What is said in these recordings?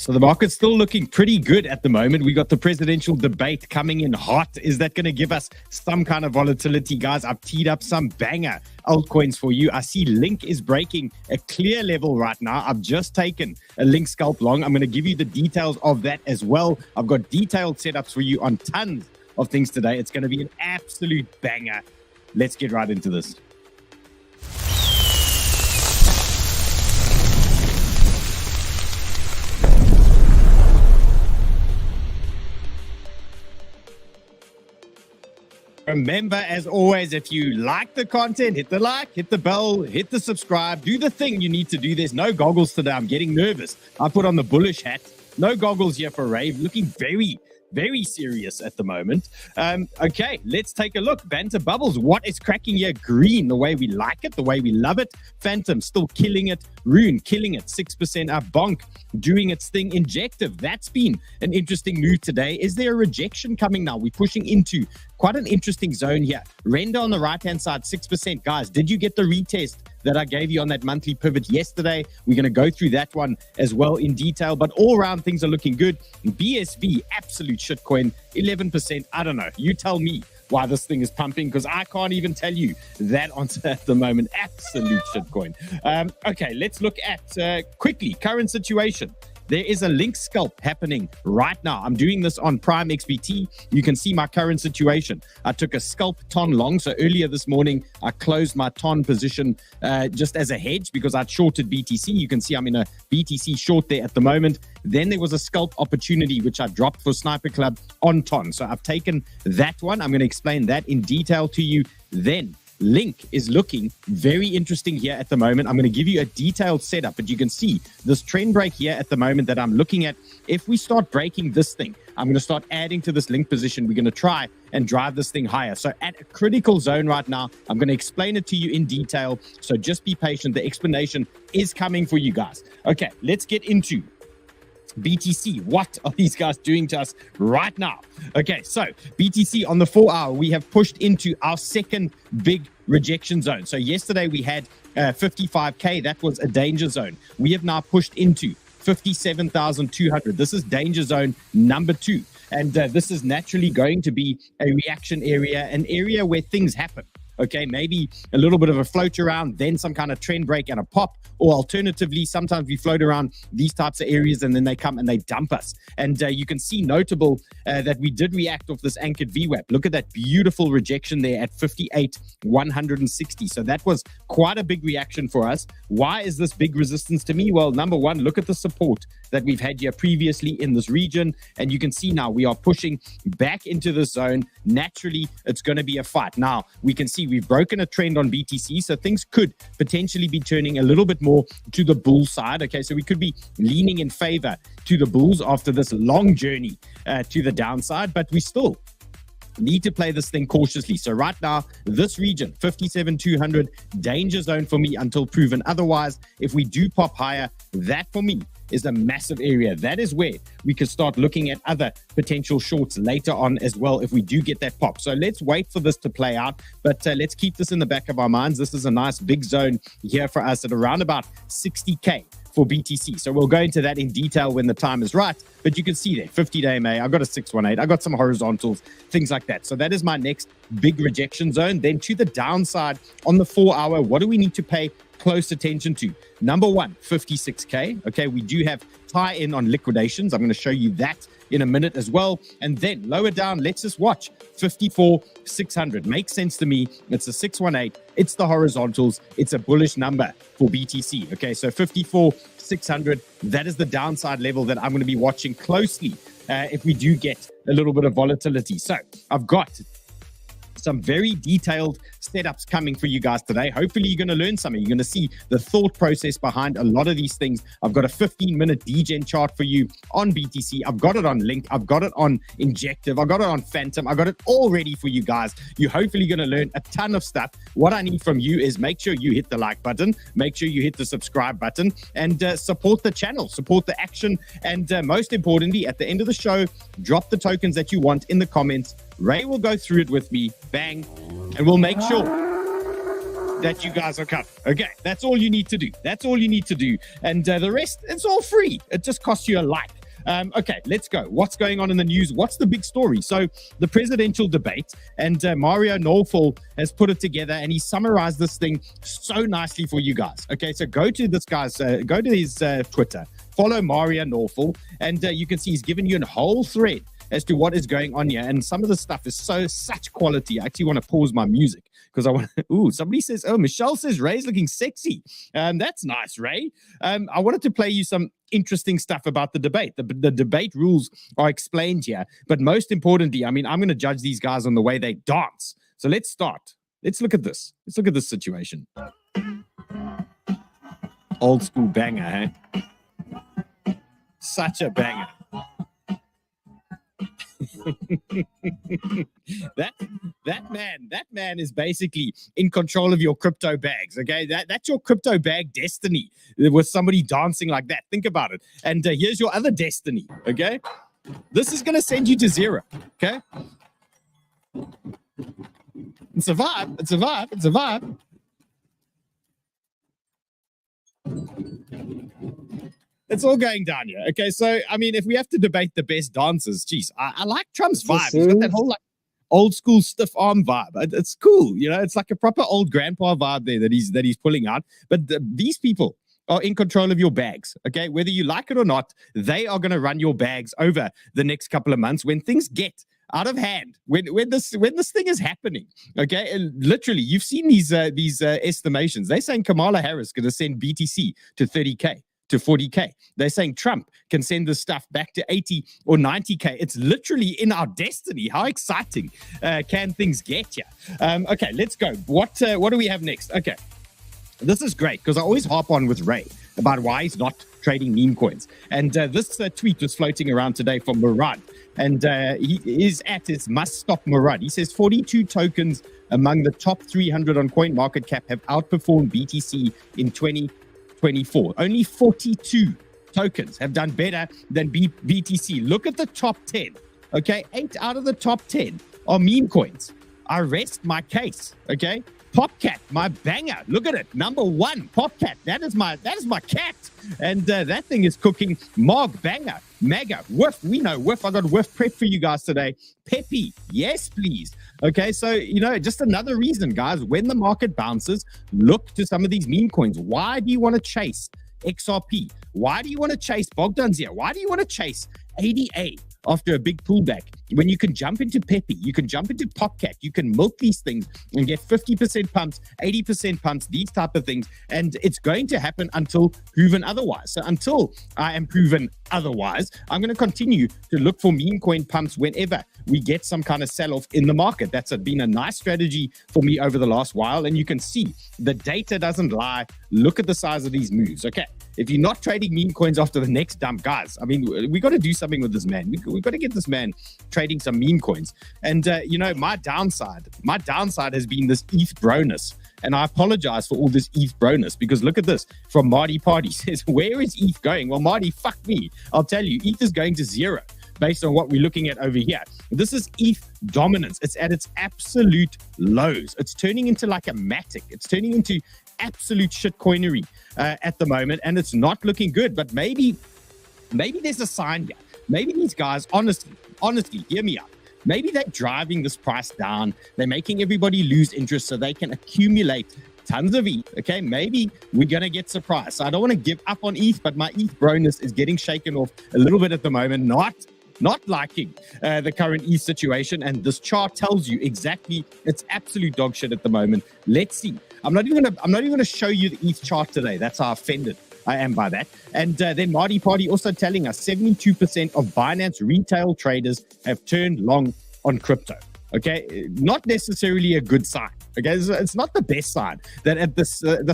So the market's still looking pretty good at the moment. We got the presidential debate coming in hot. Is that going to give us some kind of volatility, guys? I've teed up some banger altcoins for you. I see Link is breaking a clear level right now. I've just taken a Link scalp long. I'm going to give you the details of that as well. I've got detailed setups for you on tons of things today. It's going to be an absolute banger. Let's get right into this. Remember, as always, if you like the content, hit the like, hit the bell, hit the subscribe, do the thing you need to do. There's no goggles today. I'm getting nervous. I put on the bullish hat. No goggles here for Rave. Looking very serious at the moment. Okay, let's take a look. Banter Bubbles, what is cracking here? Green, the way we like it, the way we love it. Phantom, still killing it. Rune, killing it. 6% up. Bonk, doing its thing. Injective, that's been an interesting move today. Is there a rejection coming now? We're pushing into quite an interesting zone here. Render on the right-hand side, 6%. Guys, did you get the retest that I gave you on that monthly pivot yesterday? We're going to go through that one as well in detail, but all around things are looking good. BSV, absolute shitcoin, 11%. I don't know. You tell me why this thing is pumping, because I can't even tell you that answer at the moment. Absolute shitcoin. Okay, let's look at quickly current situation. There is a Link scalp happening right now. I'm doing this on Prime XBT. You can see my current situation. I took a scalp ton long. So earlier this morning, I closed my ton position just as a hedge because I'd shorted BTC. You can see I'm in a BTC short there at the moment. Then there was a scalp opportunity, which I dropped for Sniper Club on ton. So I've taken that one. I'm going to explain that in detail to you. Then Link is looking very interesting here at the moment. I'm going to give you a detailed setup, but you can see this trend break here at the moment that I'm looking at. If we start breaking this thing, I'm going to start adding to this Link position. We're going to try and drive this thing higher. So at a critical zone right now, I'm going to explain it to you in detail. So just be patient. The explanation is coming for you guys. Okay, let's get into BTC. What are these guys doing to us right now? Okay, so BTC on the 4 hour, we have pushed into our second big rejection zone. So yesterday we had 55K. That was a danger zone. We have now pushed into 57,200. This is danger zone number 2. And this is naturally going to be a reaction area, an area where things happen. Okay, maybe a little bit of a float around, then some kind of trend break and a pop. Or alternatively, sometimes we float around these types of areas and then they come and they dump us. And you can see notable that we did react off this anchored VWAP. Look at that beautiful rejection there at 58,160. So that was quite a big reaction for us. Why is this big resistance to me? Well, number one, look at the support that we've had here previously in this region. And you can see now we are pushing back into this zone. Naturally, it's going to be a fight. Now, we can see we've broken a trend on BTC, so things could potentially be turning a little bit more to the bull side. Okay, so we could be leaning in favor to the bulls after this long journey to the downside, but we still need to play this thing cautiously. So right now, this region, 57,200, danger zone for me until proven otherwise. If we do pop higher, that for me is a massive area. That is where we could start looking at other potential shorts later on as well if we do get that pop. So let's wait for this to play out, but let's keep this in the back of our minds. This is a nice big zone here for us at around about 60K for BTC. So we'll go into that in detail when the time is right, but you can see there, 50-day MA, I've got a 618, I've got some horizontals, things like that. So that is my next big rejection zone. Then to the downside on the 4 hour, what do we need to pay close attention to? Number one, 56K. Okay, we do have tie-in on liquidations. I'm going to show you that in a minute as well. And then lower down, let's just watch 54,600. Makes sense to me. It's a 618. It's the horizontals. It's a bullish number for BTC. Okay, so 54,600. That is the downside level that I'm going to be watching closely if we do get a little bit of volatility. So I've got some very detailed setups coming for you guys today. Hopefully you're going to learn something. You're going to see the thought process behind a lot of these things. I've got a 15-minute DGen chart for you on BTC. I've got it on Link. I've got it on Injective. I've got it on Phantom. I've got it all ready for you guys. You're hopefully going to learn a ton of stuff. What I need from you is make sure you hit the like button, make sure you hit the subscribe button, and support the channel, support the action. And most importantly, at the end of the show, drop the tokens that you want in the comments. Ray will go through it with me, bang, and we'll make sure that you guys are covered. Okay, that's all you need to do. That's all you need to do. And the rest, it's all free. It just costs you a like. Okay, let's go. What's going on in the news? What's the big story? So the presidential debate, and Mario Nolful has put it together, and he summarized this thing so nicely for you guys. Okay, so go to this guy's, go to his Twitter, follow Mario Nolful, and you can see he's given you a whole thread as to what is going on here. And some of the stuff is such quality. I actually want to pause my music because I want to, ooh, somebody says, oh, Michelle says Ray's looking sexy. That's nice, Ray. I wanted to play you some interesting stuff about the debate. The debate rules are explained here. But most importantly, I mean, I'm going to judge these guys on the way they dance. So let's start. Let's look at this. Let's look at this situation. Old school banger, eh? Such a banger. that man is basically in control of your crypto bags. Okay, that's your crypto bag destiny with somebody dancing like that. Think about it. And here's your other destiny. Okay, this is gonna send you to zero. Okay, it's a vibe. It's a vibe. It's a vibe. It's all going down here. Okay, so, I mean, if we have to debate the best dancers, geez, I like Trump's vibe. He's got that whole, like, old school stiff arm vibe. It's cool, you know? It's like a proper old grandpa vibe there that he's pulling out. But these people are in control of your bags, okay? Whether you like it or not, they are going to run your bags over the next couple of months when things get out of hand, when this thing is happening, okay? And literally, you've seen these estimations. They're saying Kamala Harris going to send BTC to 30K. To 40K. They're saying Trump can send this stuff back to 80 or 90K. It's literally in our destiny. How exciting can things get here? Okay, let's go. What do we have next? Okay, this is great because I always harp on with Ray about why he's not trading meme coins. And this tweet was floating around today from Murad. And he is at his must stop Murad. He says 42 tokens among the top 300 on CoinMarketCap have outperformed BTC in 2024. Only 42 tokens have done better than BTC. Look at the top 10. Okay, 8 out of the top 10 are meme coins. I rest my case. Okay, Popcat, my banger. Look at it, number 1. Popcat. That is my cat, and that thing is cooking. Mog, banger. Mega, Whiff. We know Whiff. I got Whiff prep for you guys today. Peppy, yes, please. Okay, so, you know, just another reason, guys, when the market bounces, look to some of these meme coins. Why do you want to chase XRP? Why do you want to chase Bogdan's here? Why do you want to chase ADA after a big pullback when you can jump into Peppy, you can jump into Popcat, you can milk these things and get 50% pumps, 80% pumps, these type of things, and it's going to happen until proven otherwise. So until I am proven otherwise, I'm going to continue to look for meme coin pumps whenever we get some kind of sell-off in the market. That's been a nice strategy for me over the last while, and you can see the data doesn't lie. Look at the size of these moves. Okay, if you're not trading meme coins after the next dump, guys, I mean, we got to do something with this man. We got to get this man trading some meme coins. And you know, my downside has been this ETH broness. And I apologize for all this ETH broness, because look at this from Marty Party says, where is ETH going? Well, Marty, fuck me. I'll tell you, ETH is going to zero based on what we're looking at over here. This is ETH dominance. It's at its absolute lows. It's turning into like a matic. It's turning into absolute shitcoinery at the moment, and it's not looking good. But maybe there's a sign here. Maybe these guys, honestly, hear me out. Maybe they're driving this price down. They're making everybody lose interest so they can accumulate tons of ETH. Okay, maybe we're going to get surprised. So I don't want to give up on ETH, but my ETH broness is getting shaken off a little bit at the moment. Not liking the current ETH situation, and this chart tells you exactly it's absolute dog shit at the moment. Let's see. I'm not even gonna show you the ETH chart today. That's how offended I am by that. And then Marty Party also telling us 72% of Binance retail traders have turned long on crypto. Okay, not necessarily a good sign. Okay, it's not the best sign that at the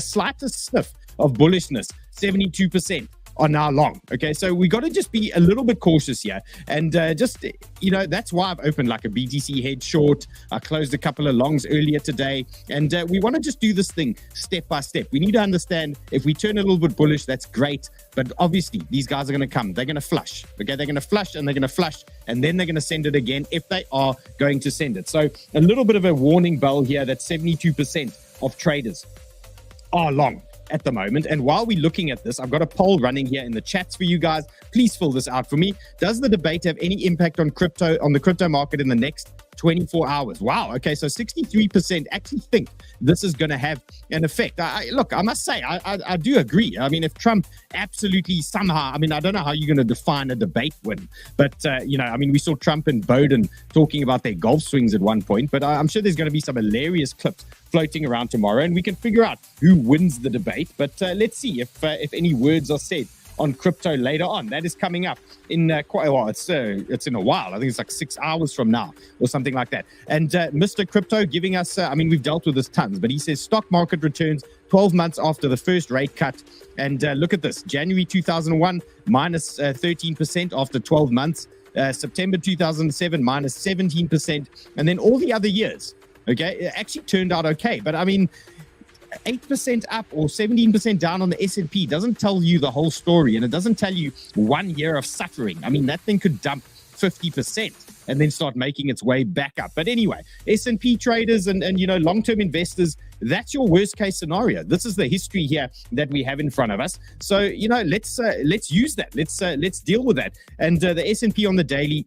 slightest sniff of bullishness, 72% are now long. Okay, so we got to just be a little bit cautious here, and just, you know, that's why I've opened like a BTC head short. I closed a couple of longs earlier today, and we want to just do this thing step by step. We need to understand if we turn a little bit bullish, that's great, but obviously these guys are going to come, they're going to flush. Okay, they're going to flush, and they're going to flush, and then they're going to send it again if they are going to send it. So a little bit of a warning bell here that 72% of traders are long at the moment. And while we're looking at this, I've got a poll running here in the chats for you guys. Please fill this out for me. Does the debate have any impact on the crypto market in the next 24 hours? Wow. Okay. So 63% actually think this is going to have an effect. Look, I must say, I do agree. I mean, if Trump absolutely somehow, I mean, I don't know how you're going to define a debate win, but, I mean, we saw Trump and Biden talking about their golf swings at one point, but I'm sure there's going to be some hilarious clips floating around tomorrow and we can figure out who wins the debate. But let's see if any words are said on crypto later on. That is coming up in quite a while. It's in a while. I think it's like 6 hours from now or something like that. And Mr. Crypto giving us, we've dealt with this tons, but he says stock market returns 12 months after the first rate cut. And look at this, January 2001, minus 13% after 12 months. September 2007, minus 17%. And then all the other years, okay, it actually turned out okay. But I mean, 8% up or 17% down on the S&P doesn't tell you the whole story, and it doesn't tell you 1 year of suffering. I mean, that thing could dump 50% and then start making its way back up. But anyway, S&P traders and long-term investors, that's your worst case scenario. This is the history here that we have in front of us. So, let's use that. Let's deal with that. And the S&P on the daily,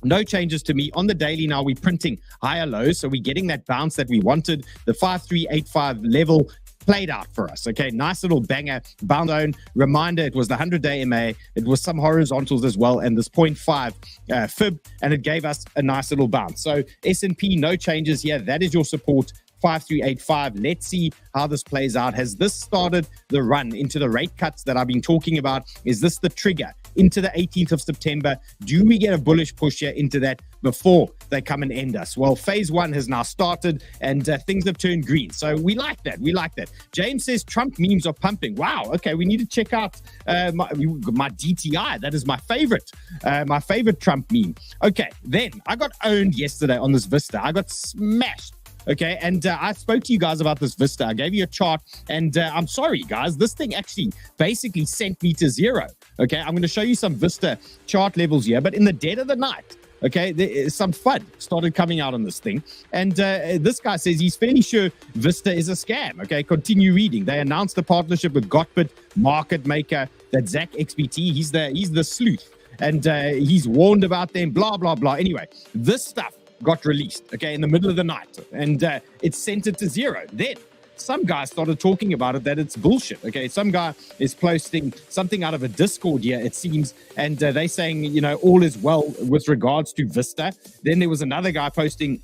no changes to me. On the daily now, we're printing higher lows. So we're getting that bounce that we wanted. The 5385 level played out for us. Okay, nice little banger. Bound zone. Reminder, it was the 100-day MA. It was some horizontals as well. And this 0.5 fib. And it gave us a nice little bounce. So S&P, no changes here. That is your support. 5385. Let's see how this plays out. Has this started the run into the rate cuts that I've been talking about? Is this the trigger into the 18th of September? Do we get a bullish push here into that before they come and end us? Well, phase one has now started and things have turned green. So we like that. James says Trump memes are pumping. Wow. Okay. We need to check out my DTI. That is my favorite Trump meme. Okay. Then I got owned yesterday on this Vista. I got smashed. Okay, and I spoke to you guys about this Vista. I gave you a chart, and I'm sorry, guys. This thing actually basically sent me to zero. Okay, I'm going to show you some Vista chart levels here, but in the dead of the night, okay, some FUD started coming out on this thing, and this guy says he's fairly sure Vista is a scam. Okay, continue reading. They announced a partnership with Gotbit, market maker, that 𝗧𝗥𝗔𝗥𝗡. He's the sleuth, and he's warned about them. Blah blah blah. Anyway, this stuff got released, okay, in the middle of the night, and it sent it to zero. Then some guy started talking about it, that it's bullshit, okay? Some guy is posting something out of a Discord here, it seems, and they saying, all is well with regards to Vista. Then there was another guy posting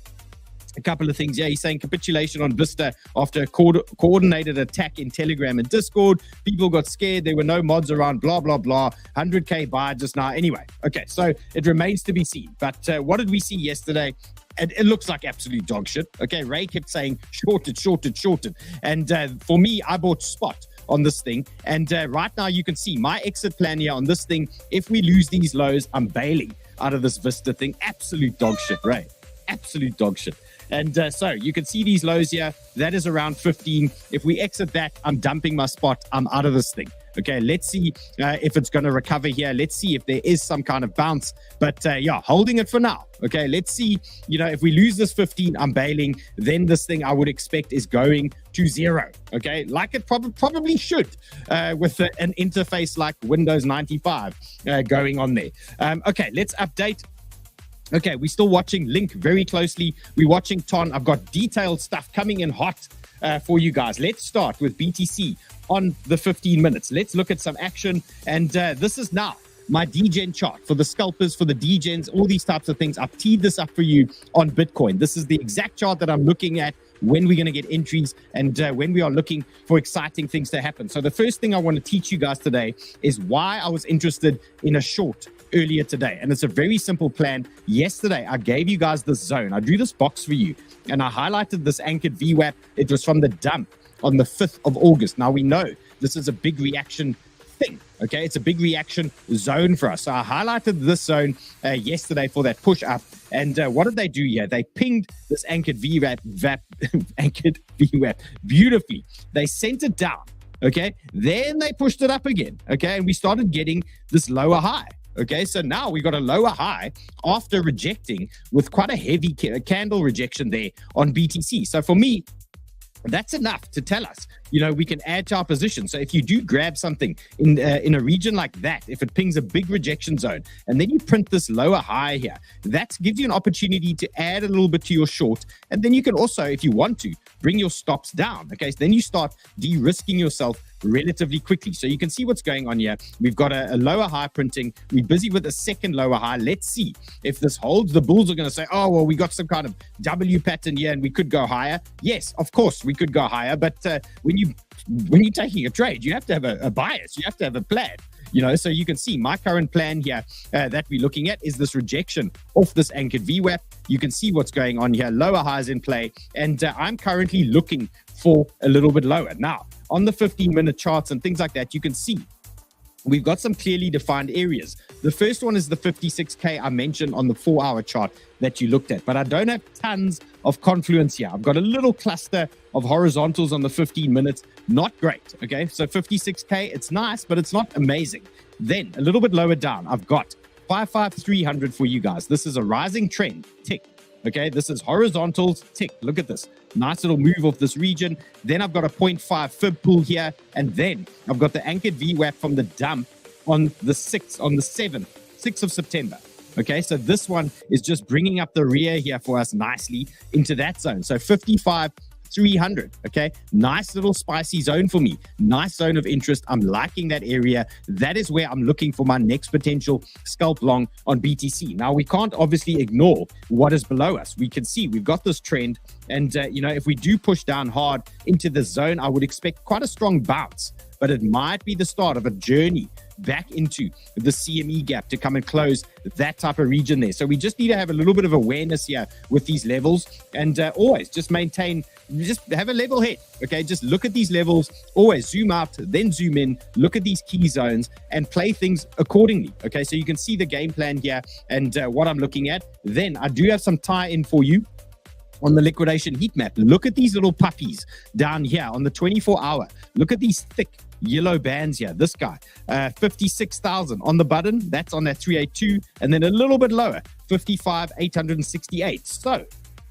a couple of things. Yeah, he's saying capitulation on Vista after a coordinated attack in Telegram and Discord. People got scared. There were no mods around, blah, blah, blah. 100K buy just now. Anyway, okay, so it remains to be seen. But what did we see yesterday? It looks like absolute dog shit. Okay, Ray kept saying shorted. And for me, I bought spot on this thing. And right now you can see my exit plan here on this thing. If we lose these lows, I'm bailing out of this Vista thing. Absolute dog shit, Ray. Absolute dog shit. And so you can see these lows here. That is around 15. If we exit that, I'm dumping my spot. I'm out of this thing. Okay, let's see if it's going to recover here. Let's see if there is some kind of bounce. But yeah, holding it for now. Okay, let's see. If we lose this 15, I'm bailing. Then this thing I would expect is going to zero. Okay, like it probably should with an interface like Windows 95 going on there. Okay, let's update. Okay, we're still watching Link very closely. We're watching Ton. I've got detailed stuff coming in hot for you guys. Let's start with BTC on the 15 minutes. Let's look at some action. And this is now my DGen chart for the scalpers, for the DGens, all these types of things. I've teed this up for you on Bitcoin. This is the exact chart that I'm looking at when we're going to get entries and when we are looking for exciting things to happen. So the first thing I want to teach you guys today is why I was interested in a short earlier today. And it's a very simple plan. Yesterday, I gave you guys this zone. I drew this box for you and I highlighted this anchored VWAP. It was from the dump on the 5th of August. Now we know this is a big reaction thing. Okay, it's a big reaction zone for us. So I highlighted this zone yesterday for that push up. And what did they do here? They pinged this anchored VWAP beautifully. They sent it down. Okay, then they pushed it up again. Okay, and we started getting this lower high. Okay, so now we got a lower high after rejecting with quite a heavy candle rejection there on BTC. So for me, that's enough to tell us, we can add to our position. So if you do grab something in a region like that, if it pings a big rejection zone, and then you print this lower high here, that gives you an opportunity to add a little bit to your short. And then you can also, if you want to, bring your stops down. Okay, so then you start de-risking yourself relatively quickly. So you can see what's going on here. We've got a lower high printing. We're busy with a second lower high. Let's see if this holds. The bulls are going to say, oh, well, we got some kind of W pattern here and we could go higher. Yes, of course, we could go higher. But when you're taking a trade, you have to have a bias. You have to have a plan. So you can see my current plan here that we're looking at is this rejection off this anchored VWAP. You can see what's going on here. Lower highs in play. And I'm currently looking for a little bit lower. Now, on the 15-minute charts and things like that, you can see we've got some clearly defined areas. The first one is the 56K I mentioned on the 4-hour chart that you looked at, but I don't have tons of confluence here. I've got a little cluster of horizontals on the 15 minutes. Not great, okay? So 56K, it's nice, but it's not amazing. Then a little bit lower down, I've got 55300 for you guys. This is a rising trend, tick. Okay, this is horizontals, tick. Look at this. Nice little move off this region. Then I've got a 0.5 fib pull here. And then I've got the anchored VWAP from the dump on the 6th of September. Okay, so this one is just bringing up the rear here for us nicely into that zone. So 55,300, okay? Nice little spicy zone for me. Nice zone of interest. I'm liking that area. That is where I'm looking for my next potential scalp long on BTC. Now, we can't obviously ignore what is below us. We can see we've got this trend. And, if we do push down hard into the zone, I would expect quite a strong bounce. But it might be the start of a journey back into the CME gap to come and close that type of region there. So we just need to have a little bit of awareness here with these levels and always just have a level head. Okay, just look at these levels, always zoom out, then zoom in, look at these key zones and play things accordingly. Okay, so you can see the game plan here and what I'm looking at. Then I do have some tie-in for you on the liquidation heat map. Look at these little puppies down here on the 24-hour. Look at these thick yellow bands here. This guy, 56,000 on the button. That's on that 382. And then a little bit lower, 55,868. So,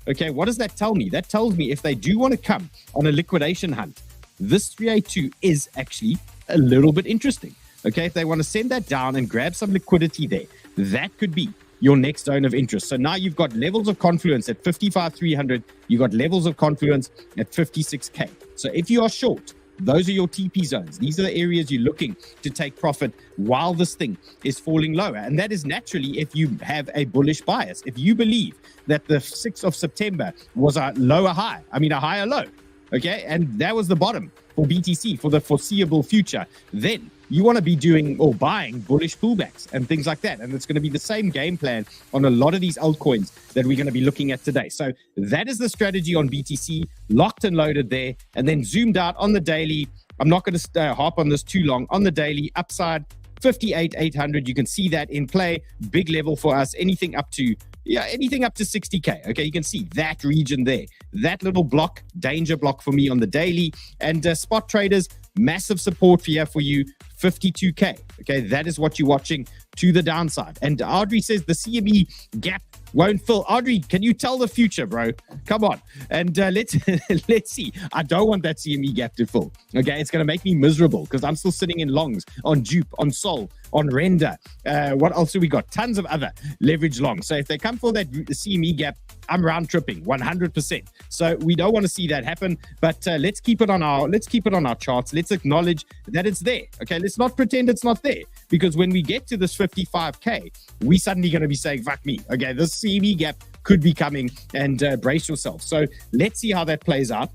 okay, what does that tell me? That tells me if they do want to come on a liquidation hunt, this 382 is actually a little bit interesting. Okay, if they want to send that down and grab some liquidity there, that could be your next zone of interest. So now you've got levels of confluence at 55,300. You've got levels of confluence at 56K. So if you are short, those are your TP zones. These are the areas you're looking to take profit while this thing is falling lower. And that is naturally if you have a bullish bias. If you believe that the 6th of September was a higher low, okay? And that was the bottom for BTC for the foreseeable future. Then you want to be doing or buying bullish pullbacks and things like that. And it's going to be the same game plan on a lot of these altcoins that we're going to be looking at today. So that is the strategy on BTC, locked and loaded there, and then zoomed out on the daily. I'm not going to harp on this too long. On the daily, upside 58,800. You can see that in play. Big level for us. Anything up to 60K. Okay, you can see that region there. That little block, danger block for me on the daily. And spot traders, massive support here for you, 52K. Okay, that is what you're watching to the downside. And Ardri says the CME gap won't fill. Ardri, can you tell the future, bro? Come on. And let's see. I don't want that CME gap to fill. Okay, it's going to make me miserable because I'm still sitting in longs on Dupe, on Sol, on Render. What else do we got? Tons of other leverage longs. So if they come for that CME gap, I'm round tripping 100%. So we don't want to see that happen. But let's keep it on our charts. Let's acknowledge that it's there. Okay, let's not pretend it's not there. Because when we get to this 55K, we suddenly going to be saying, fuck me. Okay, this CME gap could be coming and brace yourself. So let's see how that plays out.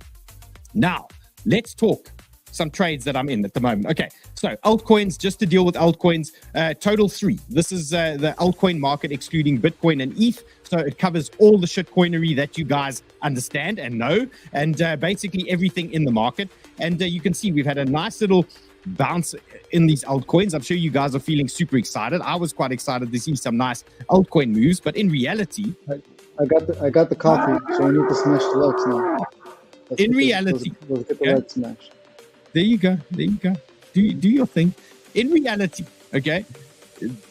Now, let's talk some trades that I'm in at the moment. Okay, so altcoins, just to deal with altcoins, total 3. This is the altcoin market excluding Bitcoin and ETH. So it covers all the shitcoinery that you guys understand and know, and basically everything in the market. And you can see we've had a nice little bounce in these altcoins. I'm sure you guys are feeling super excited. I was quite excited to see some nice altcoin moves, but in reality, I got the coffee, so I need to smash the likes now. In reality, let's get the likes smashed. There you go. Do your thing. In reality, okay,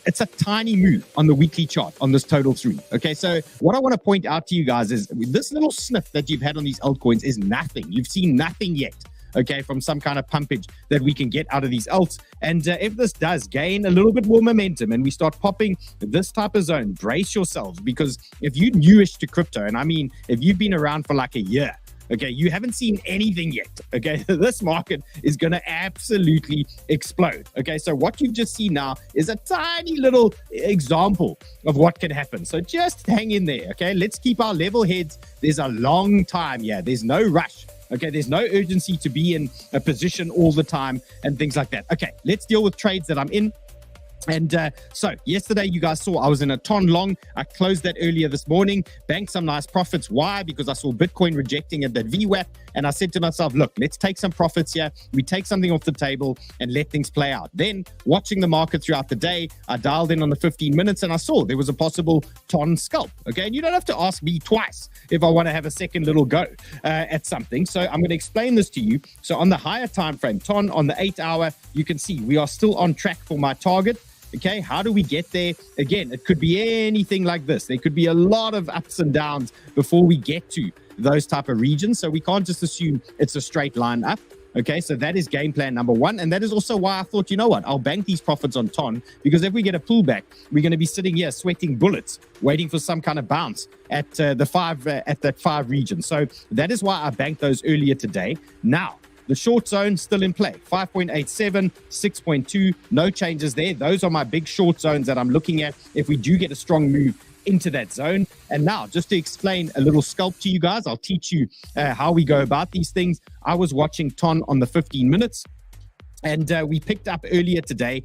it's a tiny move on the weekly chart on this total 3. Okay, so what I want to point out to you guys is this little sniff that you've had on these altcoins is nothing. You've seen nothing yet. Okay, from some kind of pumpage that we can get out of these alts. And if this does gain a little bit more momentum and we start popping this type of zone, brace yourselves, because if you're newish to crypto, and I mean, if you've been around for like a year, okay, you haven't seen anything yet. Okay, this market is going to absolutely explode. Okay, so what you've just seen now is a tiny little example of what can happen. So just hang in there. Okay, let's keep our level heads. There's a long time here. There's no rush. Okay, there's no urgency to be in a position all the time and things like that. Okay, let's deal with trades that I'm in. And so yesterday, you guys saw I was in a ton long. I closed that earlier this morning, banked some nice profits. Why? Because I saw Bitcoin rejecting at that VWAP. And I said to myself, look, let's take some profits here. We take something off the table and let things play out. Then watching the market throughout the day, I dialed in on the 15 minutes and I saw there was a possible ton scalp. Okay, and you don't have to ask me twice if I want to have a second little go at something. So I'm going to explain this to you. So on the higher time frame, ton on the 8 hour, you can see we are still on track for my target. Okay, how do we get there? Again, it could be anything like this. There could be a lot of ups and downs before we get to those type of regions. So we can't just assume it's a straight line up. Okay, so that is game plan number 1. And that is also why I thought, you know what, I'll bank these profits on ton, because if we get a pullback, we're going to be sitting here sweating bullets, waiting for some kind of bounce at that 5 region. So that is why I banked those earlier today. Now, the short zone still in play, 5.87, 6.2, no changes there. Those are my big short zones that I'm looking at if we do get a strong move into that zone. And now, just to explain a little scalp to you guys, I'll teach you how we go about these things. I was watching ton on the 15 minutes. And we picked up earlier today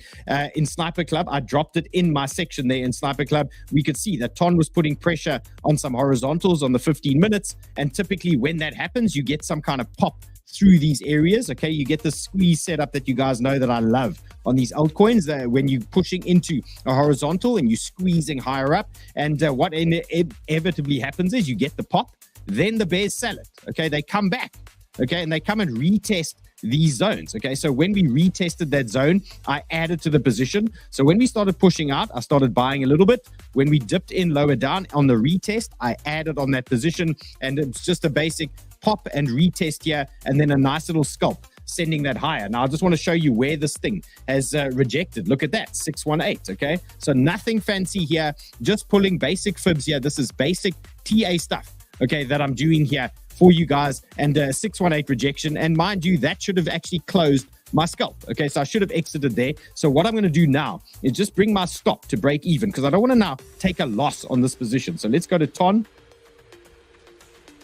in Sniper Club. I dropped it in my section there in Sniper Club. We could see that Ton was putting pressure on some horizontals on the 15 minutes. And typically when that happens, you get some kind of pop through these areas. Okay, you get the squeeze setup that you guys know that I love on these altcoins when you're pushing into a horizontal and you're squeezing higher up. And what inevitably happens is you get the pop, then the bears sell it. Okay, they come back. Okay, and they come and retest these zones. Okay, so when we retested that zone, I added to the position. So when we started pushing out, I started buying a little bit. When we dipped in lower down on the retest, I added on that position, and it's just a basic pop and retest here, and then a nice little scalp sending that higher. Now I just want to show you where this thing has rejected. Look at that, 618. Okay, so nothing fancy here, just pulling basic fibs here. This is basic TA stuff, okay, that I'm doing here for you guys, and 618 rejection. And mind you, that should have actually closed my scalp. Okay, so I should have exited there. So what I'm going to do now is just bring my stop to break even, because I don't want to now take a loss on this position. So let's go to ton.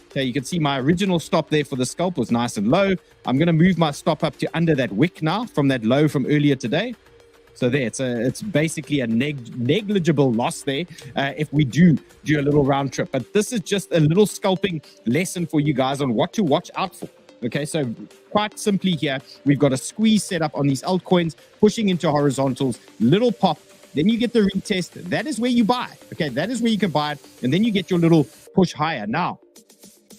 Okay, you can see my original stop there for the scalp was nice and low. I'm going to move my stop up to under that wick now from that low from earlier today. So there, it's basically a negligible loss there if we do a little round trip. But this is just a little scalping lesson for you guys on what to watch out for. Okay, so quite simply here, we've got a squeeze set up on these altcoins, pushing into horizontals, little pop, then you get the retest. That is where you buy. Okay, that is where you can buy it. And then you get your little push higher. Now,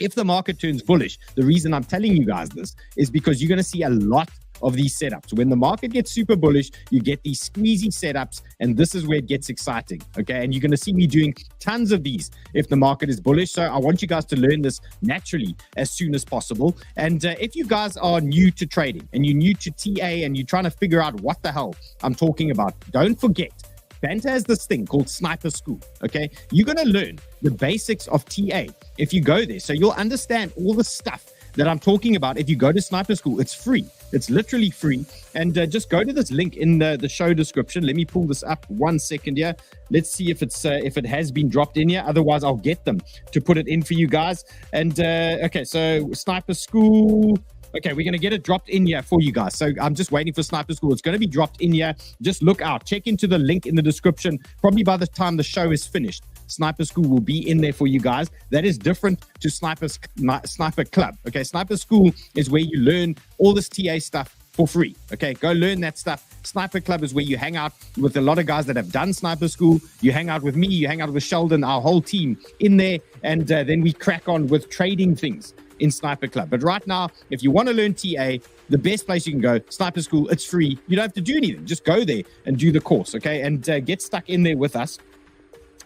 if the market turns bullish, the reason I'm telling you guys this is because you're going to see a lot of these setups. When the market gets super bullish, you get these squeezy setups, and this is where it gets exciting. Okay, and you're going to see me doing tons of these if the market is bullish. So I want you guys to learn this naturally as soon as possible. And if you guys are new to trading and you're new to TA and you're trying to figure out what the hell I'm talking about, don't forget, Banta has this thing called Sniper School. Okay, you're going to learn the basics of TA if you go there. So you'll understand all the stuff that I'm talking about. If you go to Sniper School, it's free. It's literally free. And just go to this link in the show description. Let me pull this up 1 second here. Let's see if it has been dropped in here. Otherwise, I'll get them to put it in for you guys. And okay, so Sniper School. Okay, we're going to get it dropped in here for you guys. So I'm just waiting for Sniper School. It's going to be dropped in here. Just look out. Check into the link in the description. Probably by the time the show is finished, Sniper School will be in there for you guys. That is different to Sniper Club. Okay, Sniper School is where you learn all this TA stuff for free. Okay, go learn that stuff. Sniper Club is where you hang out with a lot of guys that have done Sniper School. You hang out with me, you hang out with Sheldon, our whole team in there, and then we crack on with trading things in Sniper Club. But right now, if you want to learn TA, the best place you can go, Sniper School, it's free. You don't have to do anything. Just go there and do the course, okay? And get stuck in there with us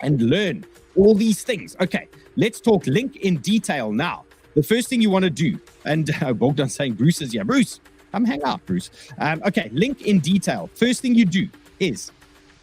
and learn all these things. Okay, let's talk link in detail now. The first thing you want to do, and Bogdan's saying Bruce is here. Bruce, come hang out, Bruce. Okay, link in detail. First thing you do is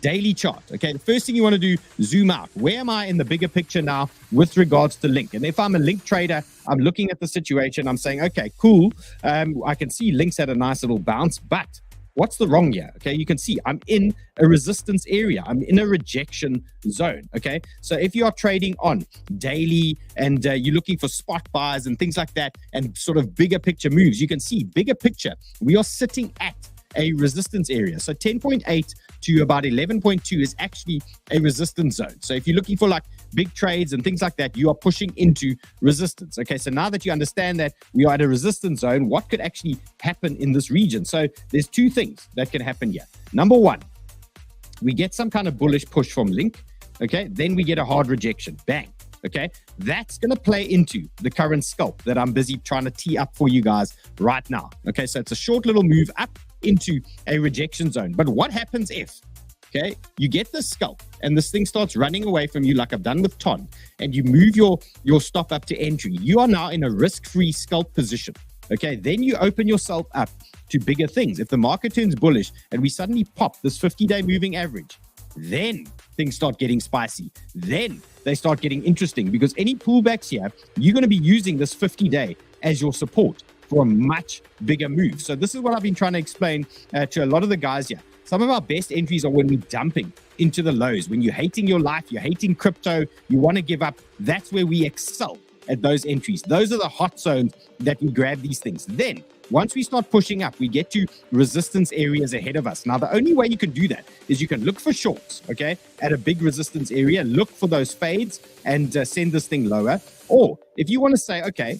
daily chart. Okay, the first thing you want to do, zoom out. Where am I in the bigger picture now with regards to link? And if I'm a link trader, I'm looking at the situation. I'm saying, okay, cool. I can see links at a nice little bounce, but what's the wrong here? Okay, you can see I'm in a resistance area. I'm in a rejection zone. Okay, so if you are trading on daily and you're looking for spot buys and things like that and sort of bigger picture moves, you can see bigger picture. We are sitting at a resistance area. So 10.8 to about 11.2 is actually a resistance zone. So if you're looking for like big trades and things like that, you are pushing into resistance. Okay, so now that you understand that we are at a resistance zone, what could actually happen in this region? So there's two things that can happen here. Number one, we get some kind of bullish push from link. Okay, then we get a hard rejection. Bang. Okay, that's going to play into the current scalp that I'm busy trying to tee up for you guys right now. Okay, so it's a short little move up into a rejection zone. But what happens if, okay, you get this scalp and this thing starts running away from you like I've done with Ton, and you move your stop up to entry? You are now in a risk-free scalp position. Okay, then you open yourself up to bigger things. If the market turns bullish and we suddenly pop this 50-day moving average, then things start getting spicy. Then they start getting interesting, because any pullbacks here, you're going to be using this 50-day as your support for a much bigger move. So this is what I've been trying to explain to a lot of the guys here. Some of our best entries are when we're dumping into the lows, when you're hating your life, you're hating crypto, you want to give up. That's where we excel at those entries. Those are the hot zones that we grab these things. Then once we start pushing up, we get to resistance areas ahead of us. Now, the only way you can do that is you can look for shorts, okay, at a big resistance area, look for those fades and send this thing lower. Or if you want to say, okay,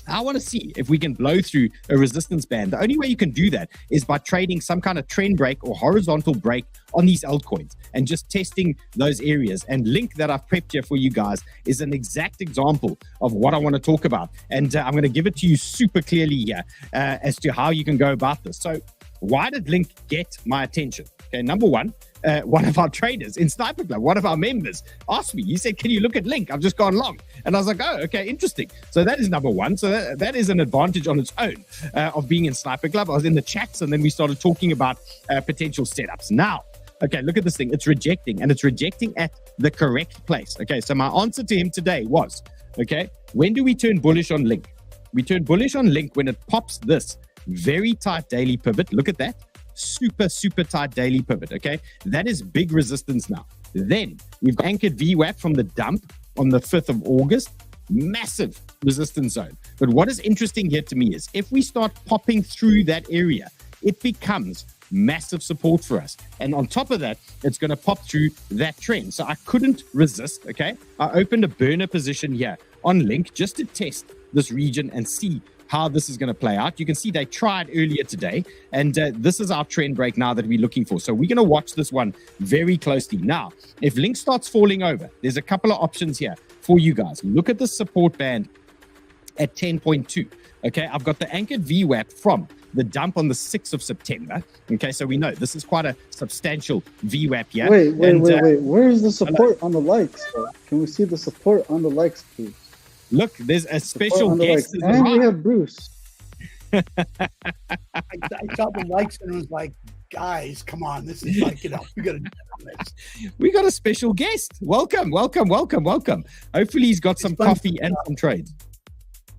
I want to see if we can blow through a resistance band. The only way you can do that is by trading some kind of trend break or horizontal break on these altcoins and just testing those areas. And link that I've prepped here for you guys is an exact example of what I want to talk about. And I'm going to give it to you super clearly here as to how you can go about this. So why did link get my attention? Okay, number one of our traders in Sniper Club, one of our members, asked me, he said, can you look at link? I've just gone long. And I was like, oh, okay, interesting. So that is number one. So that is an advantage on its own of being in Sniper Club. I was in the chats and then we started talking about potential setups. Now, okay, look at this thing. It's rejecting, and it's rejecting at the correct place. Okay, so my answer to him today was, okay, when do we turn bullish on link? We turn bullish on link when it pops this very tight daily pivot. Look at that. Super tight daily pivot. Okay, that is big resistance now. Then we've anchored VWAP from the dump on the 5th of August. Massive resistance zone. But what is interesting here to me is if we start popping through that area, it becomes massive support for us. And on top of that, it's going to pop through that trend. So I couldn't resist. Okay, I opened a burner position here on link just to test this region and see how this is going to play out. You can see they tried earlier today, and this is our trend break now that we're looking for. So we're going to watch this one very closely. Now, if link starts falling over, there's a couple of options here for you guys. Look at the support band at 10.2. Okay, I've got the anchored VWAP from the dump on the 6th of September. Okay, so we know this is quite a substantial VWAP here. Wait. Where is the support on the likes? Can we see the support on the likes, please? Look, there's a special guest. And we have Bruce. I saw the likes and it was like, guys, come on. This is like, we got to do this. We got a special guest. Welcome. Hopefully he's got some coffee and some trades.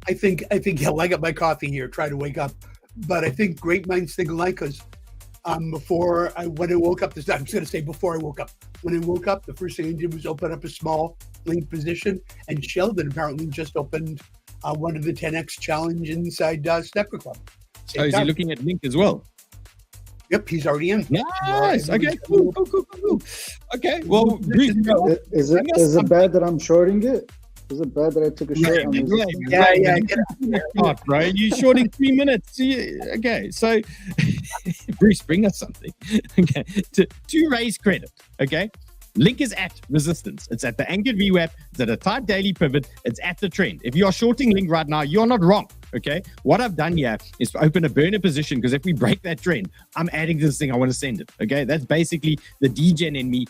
I think I got my coffee here, try to wake up. But I think great minds think alike, because when I woke up, when I woke up, the first thing I did was open up a small link position, and Sheldon apparently just opened one of the 10x challenge inside Sniper Club. So is he looking at link as well? Yep, he's already in. Nice. Okay, cool. Okay, well, Bruce, is it bad that I'm shorting it? Is it bad that I took a short on this? Yeah. Bro, you're shorting 3 minutes. Okay, so Bruce, bring us something. Okay, to raise credit. Okay, Link is at resistance. It's at the anchored VWAP. It's at a tight daily pivot. It's at the trend. If you are shorting Link right now, you're not wrong. Okay. What I've done here is to open a burner position, because if we break that trend, I'm adding to this thing. I want to send it. Okay. That's basically the degen in me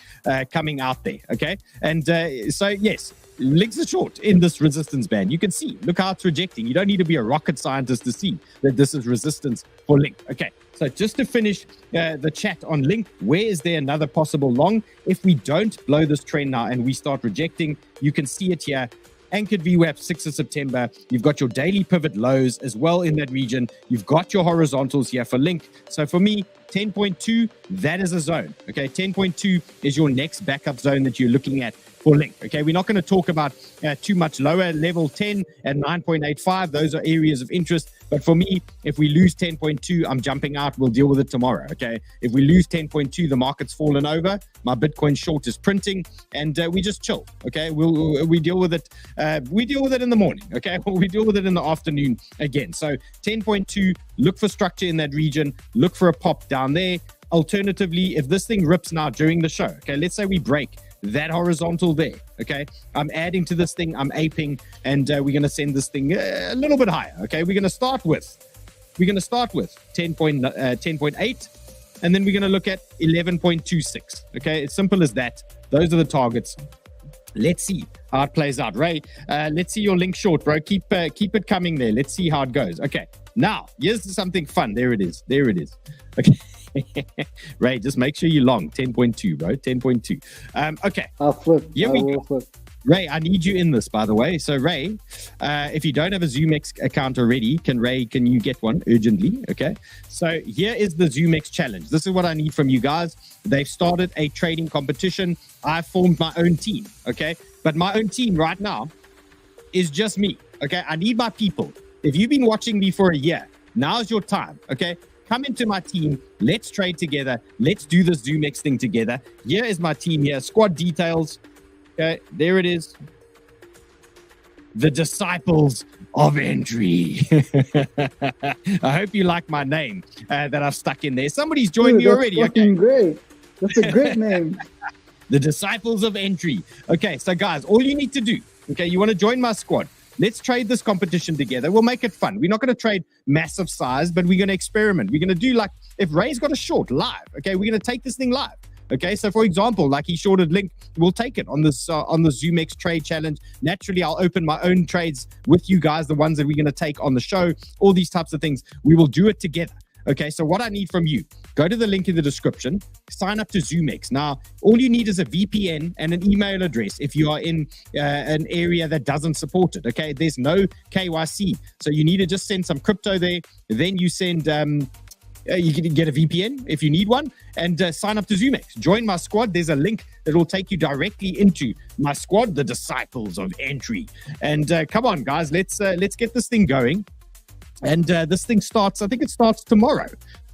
coming out there. Okay. And so, yes, Link's a short in this resistance band. You can see, look how it's rejecting. You don't need to be a rocket scientist to see that this is resistance for Link. Okay. So just to finish the chat on Link, where is there another possible long? If we don't blow this trend now and we start rejecting, you can see it here. Anchored VWAP 6th of September. You've got your daily pivot lows as well in that region. You've got your horizontals here for Link. So for me, 10.2, that is a zone. Okay, 10.2 is your next backup zone that you're looking at for Link. Okay, we're not going to talk about too much lower. Level 10 at 9.85. Those are areas of interest. But for me, if we lose 10.2, I'm jumping out. We'll deal with it tomorrow. Okay, if we lose 10.2, the market's fallen over. My Bitcoin short is printing, and we just chill. Okay, we deal with it. We deal with it in the morning. Okay, we deal with it in the afternoon again. So 10.2. Look for structure in that region. Look for a pop down there. Alternatively, if this thing rips now during the show, okay, let's say we break that horizontal there, okay, I'm adding to this thing, I'm aping, and we're going to send this thing a little bit higher. Okay, we're going to start with 10.8, and then we're going to look at 11.26. Okay, it's simple as that. Those are the targets. Let's see how it plays out. Ray, let's see your Link short, bro. Keep it coming there. Let's see how it goes. Okay, now here's something fun. There it is. Okay. Ray, just make sure you long 10.2, bro. 10.2. Okay. I'll flip. Here we go. Flip. Ray, I need you in this, by the way. So Ray, if you don't have a 𝗬𝗥 account already, can you get one urgently? Okay. So here is the 𝗬𝗥 challenge. This is what I need from you guys. They've started a trading competition. I formed my own team. Okay. But my own team right now is just me. Okay. I need my people. If you've been watching me for a year, now's your time. Okay. Come into my team. Let's trade together. Let's do this 𝗬𝗥 thing together. Here is my team here. Squad details. Okay, there it is. The Disciples of Entry. I hope you like my name that I've stuck in there. Somebody's joined me already. Okay, great. That's a great name. The Disciples of Entry. Okay, so guys, all you need to do, okay, you want to join my squad. Let's trade this competition together. We'll make it fun. We're not going to trade massive size, but we're going to experiment. We're going to do like, if Ray's got a short live, okay, we're going to take this thing live. Okay, so for example, like he shorted Link, we'll take it on this on the 𝗬𝗥 trade challenge. Naturally, I'll open my own trades with you guys, the ones that we're going to take on the show, all these types of things. We will do it together. Okay, so what I need from you, go to the link in the description, sign up to 𝗬𝗥. Now, all you need is a VPN and an email address if you are in an area that doesn't support it. Okay, there's no KYC. So you need to just send some crypto there. Then you send, you can get a VPN if you need one, and sign up to 𝗬𝗥. Join my squad. There's a link that will take you directly into my squad, the Disciples of Entry. And come on, guys, let's get this thing going. And this thing starts, I think it starts tomorrow.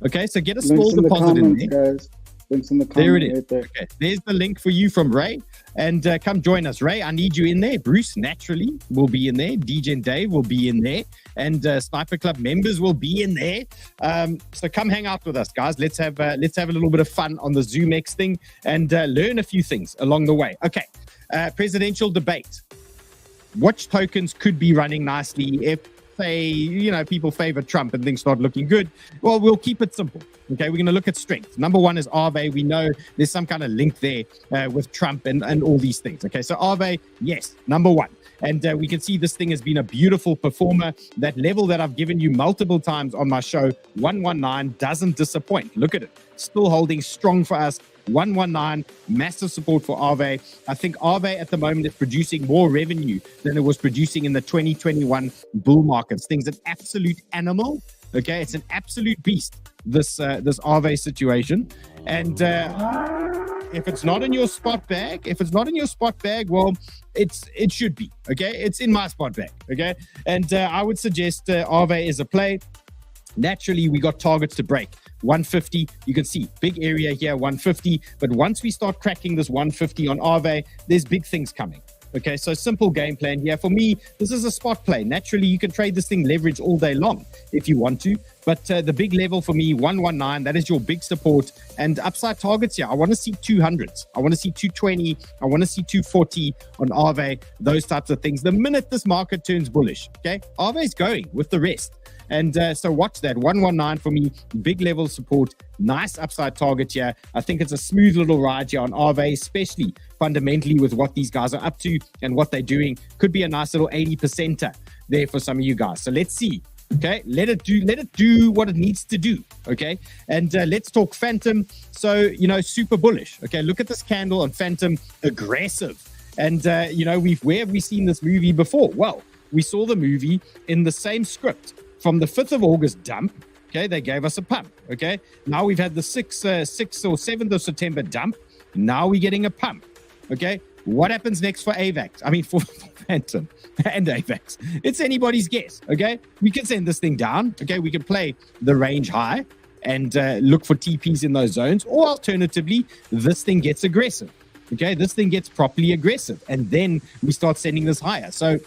Okay, so get a small deposit in there. Guys. Links in the comments. There it is. Right there. Okay, there's the link for you from Ray. And come join us. Ray, I need you in there. Bruce, naturally, will be in there. DJ Dave will be in there. And Sniper Club members will be in there. So come hang out with us, guys. Let's have a little bit of fun on the 𝗬𝗥 thing and learn a few things along the way. Okay, presidential debate. Which tokens could be running nicely if, say, people favor Trump and things start looking good? Well, we'll keep it simple. Okay, we're going to look at strength. Number one is 𝗬𝗦. We know there's some kind of link there with Trump and all these things. Okay, so 𝗬𝗦, yes, number one. And we can see this thing has been a beautiful performer. That level that I've given you multiple times on my show, 119, doesn't disappoint. Look at it. Still holding strong for us. 119, massive support for 𝗬𝗦. I think 𝗬𝗦 at the moment is producing more revenue than it was producing in the 2021 bull markets. Thing's an absolute animal. Okay, it's an absolute beast, this 𝗬𝗦 situation. And if it's not in your spot bag, well, it should be. Okay, it's in my spot bag. Okay, and I would suggest 𝗬𝗦 is a play. Naturally, we got targets to break. 150, you can see big area here, 150. But once we start cracking this 150 on 𝗬𝗦, there's big things coming. Okay, so simple game plan here. For me, this is a spot play. Naturally, you can trade this thing leverage all day long if you want to. But the big level for me, 119, that is your big support. And upside targets here, I want to see 200s. I want to see 220. I want to see 240 on 𝗚𝗦, those types of things. The minute this market turns bullish, okay, 𝗚𝗦 is going with the rest. And so watch that, 119 for me, big level support, nice upside target here. I think it's a smooth little ride here on 𝗚𝗦, especially fundamentally with what these guys are up to and what they're doing. Could be a nice little 80%er there for some of you guys. So let's see. Okay, let it do what it needs to do. Okay, and let's talk Phantom. So, you know, super bullish. Okay, look at this candle on Phantom, aggressive. And you know, where have we seen this movie before? Well, we saw the movie in the same script from the 5th of August dump. Okay, they gave us a pump. Okay, now we've had the 6th or 7th of September dump. Now we're getting a pump. Okay, what happens next for AVAX? I mean, for Phantom and AVAX. It's anybody's guess. Okay, we can send this thing down. Okay, we can play the range high and look for TPs in those zones, or alternatively, this thing gets aggressive. Okay, this thing gets properly aggressive, and then we start sending this higher. So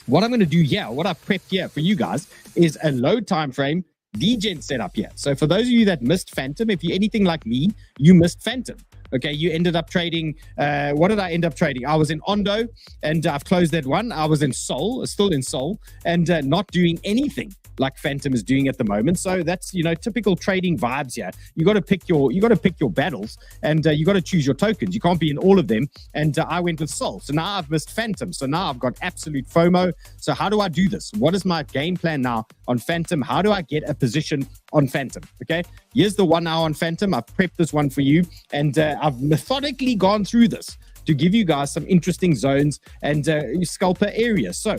what I'm going to do here, what I've prepped here for you guys, is a low time frame degen setup here. So for those of you that missed Phantom, if you're anything like me, you missed Phantom. Okay, you ended up trading, what did I end up trading? I was in Ondo, and I've closed that one. I was in Sol, still in Sol, and not doing anything like Phantom is doing at the moment. So that's, you know, typical trading vibes here. You got to pick your battles, and you got to choose your tokens. You can't be in all of them. And I went with Sol. So now I've missed Phantom. So now I've got absolute FOMO. So how do I do this? What is my game plan now on Phantom? How do I get a position on Phantom? Okay, here's the 1 hour on Phantom. I've prepped this one for you, and I've methodically gone through this to give you guys some interesting zones and scalper areas. So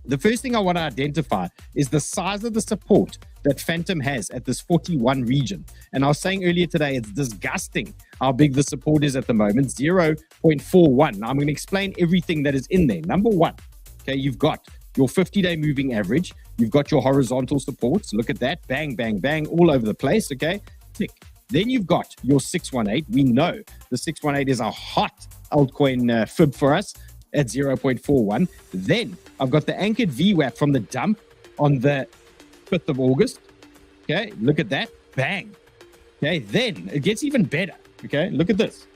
the first thing I want to identify is the size of the support that Phantom has at this 41 region. And I was saying earlier today, it's disgusting how big the support is at the moment, 0.41. Now I'm going to explain everything that is in there. Number one, okay, you've got your 50-day moving average. You've got your horizontal supports. Look at that. Bang, bang, bang, all over the place. Okay, tick. Then you've got your 618. We know the 618 is a hot altcoin fib for us at 0.41. Then I've got the anchored VWAP from the dump on the 5th of August. Okay, look at that. Bang. Okay, then it gets even better. Okay, look at this.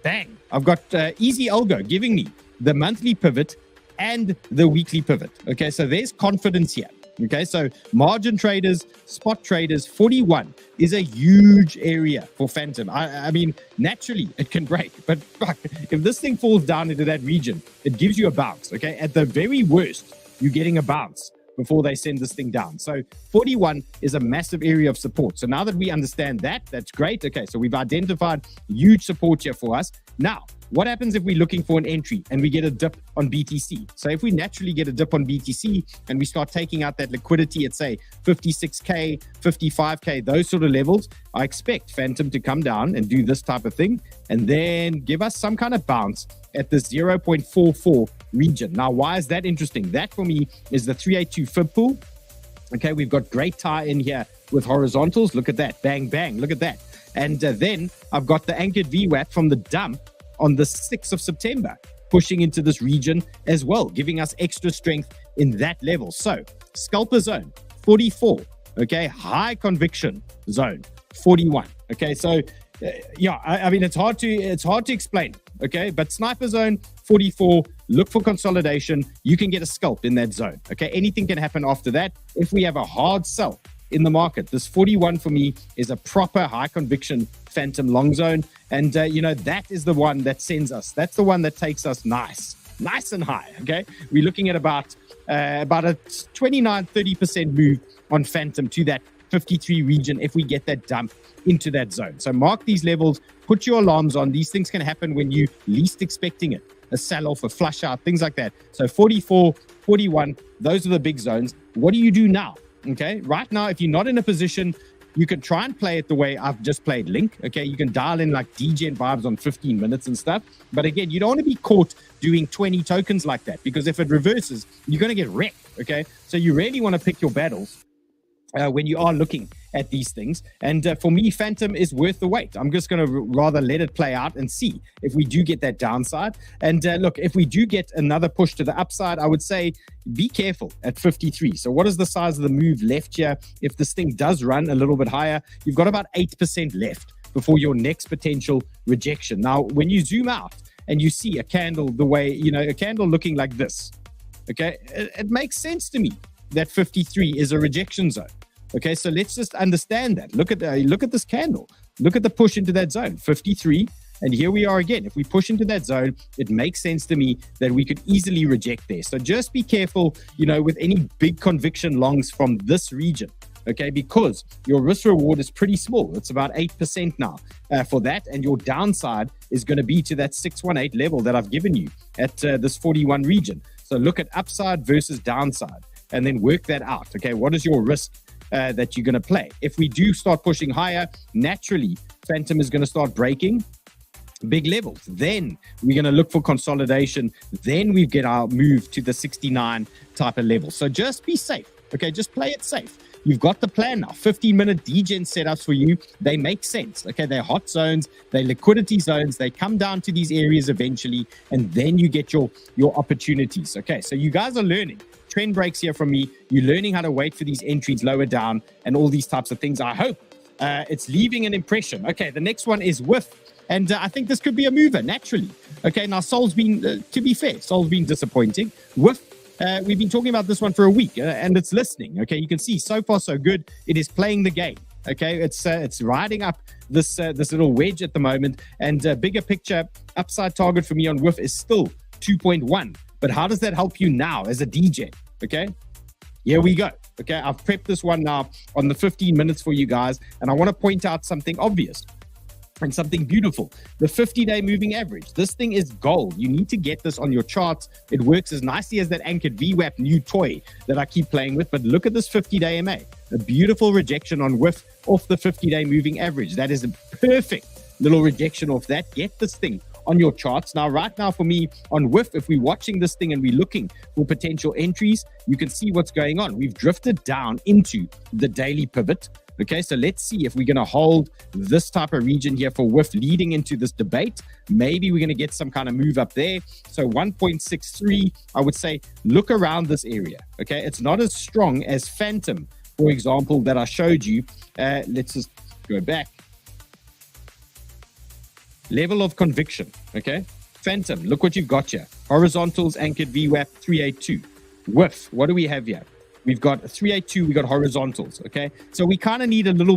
Bang. I've got Easy Algo giving me the monthly pivot and the weekly pivot. Okay, so there's confidence here. Okay, so margin traders, spot traders, 41 is a huge area for Phantom. I mean, naturally it can break, but fuck, if this thing falls down into that region, it gives you a bounce. Okay, at the very worst, you're getting a bounce before they send this thing down. So 41 is a massive area of support. So now that we understand that, that's great. Okay, so we've identified huge support here for us. Now, what happens if we're looking for an entry and we get a dip on BTC? So if we naturally get a dip on BTC and we start taking out that liquidity at, say, 56K, 55K, those sort of levels, I expect Phantom to come down and do this type of thing and then give us some kind of bounce at this 0.44 region. Now, why is that interesting? That for me is the 382 fib pool. Okay, we've got great tie in here with horizontals. Look at that. Bang, bang. Look at that. And then I've got the anchored VWAP from the dump on the 6th of September, pushing into this region as well, giving us extra strength in that level. So scalper zone, 44. Okay, high conviction zone, 41. Okay, so yeah, I mean, it's hard to explain. Okay, but sniper zone, 44, look for consolidation. You can get a scalp in that zone. Okay, anything can happen after that. If we have a hard sell in the market, this 41 for me is a proper high conviction Phantom long zone. And, you know, that is the one that sends us. That's the one that takes us nice and high. Okay, we're looking at about a 29-30% move on Phantom to that 53 region if we get that dump into that zone. So mark these levels, put your alarms on. These things can happen when you least expecting it. A sell-off, a flush out, things like that. So 44, 41, those are the big zones. What do you do now? Okay, right now, if you're not in a position, you can try and play it the way I've just played Link. Okay, you can dial in like degen vibes on 15 minutes and stuff. But again, you don't want to be caught doing 20 tokens like that, because if it reverses, you're going to get wrecked. Okay, so you really want to pick your battles when you are looking at these things. And for me, Phantom is worth the wait. I'm just going to rather let it play out and see if we do get that downside. And look, if we do get another push to the upside, I would say be careful at 53. So what is the size of the move left here? If this thing does run a little bit higher, you've got about 8% left before your next potential rejection. Now, when you zoom out and you see a candle the way, a candle looking like this, okay, it makes sense to me that 53 is a rejection zone. Okay, so let's just understand that. Look at this candle. Look at the push into that zone, 53. And here we are again. If we push into that zone, it makes sense to me that we could easily reject there. So just be careful, with any big conviction longs from this region. Okay, because your risk reward is pretty small. It's about 8% now for that. And your downside is going to be to that 618 level that I've given you at this 41 region. So look at upside versus downside and then work that out. Okay, what is your risk that you're going to play? If we do start pushing higher, naturally, Phantom is going to start breaking big levels. Then we're going to look for consolidation. Then we get our move to the 69 type of level. So just be safe. Okay, just play it safe. You've got the plan now. 15-minute degen setups for you. They make sense. Okay, they're hot zones. They're liquidity zones. They come down to these areas eventually, and then you get your opportunities. Okay, so you guys are learning. Trend breaks here from me. You're learning how to wait for these entries lower down and all these types of things. I hope it's leaving an impression. Okay, the next one is WIF. And I think this could be a mover, naturally. Okay, now Sol's been, to be fair, Sol's been disappointing. WIF. We've been talking about this one for a week, and it's listening. Okay, you can see so far so good. It is playing the game. Okay, it's riding up this little wedge at the moment, and bigger picture upside target for me on WIF is still 2.1. But how does that help you now as a DJ? Okay, here we go. Okay, I've prepped this one now on the 15 minutes for you guys, and I want to point out something obvious and something beautiful. The 50-day moving average. This thing is gold. You need to get this on your charts. It works as nicely as that anchored VWAP new toy that I keep playing with. But look at this 50-day MA. A beautiful rejection on WIF off the 50-day moving average. That is a perfect little rejection off that. Get this thing on your charts. Now, right now for me on WIF, if we're watching this thing and we're looking for potential entries, you can see what's going on. We've drifted down into the daily pivot. Okay, so let's see if we're going to hold this type of region here for WIF leading into this debate. Maybe we're going to get some kind of move up there. So 1.63, I would say, look around this area. Okay, it's not as strong as Phantom, for example, that I showed you. Let's just go back. Level of conviction. Okay, Phantom, look what you've got here. Horizontals, anchored VWAP 382. WIF, what do we have here? We've got 382, we got horizontals, okay? So we kind of need a little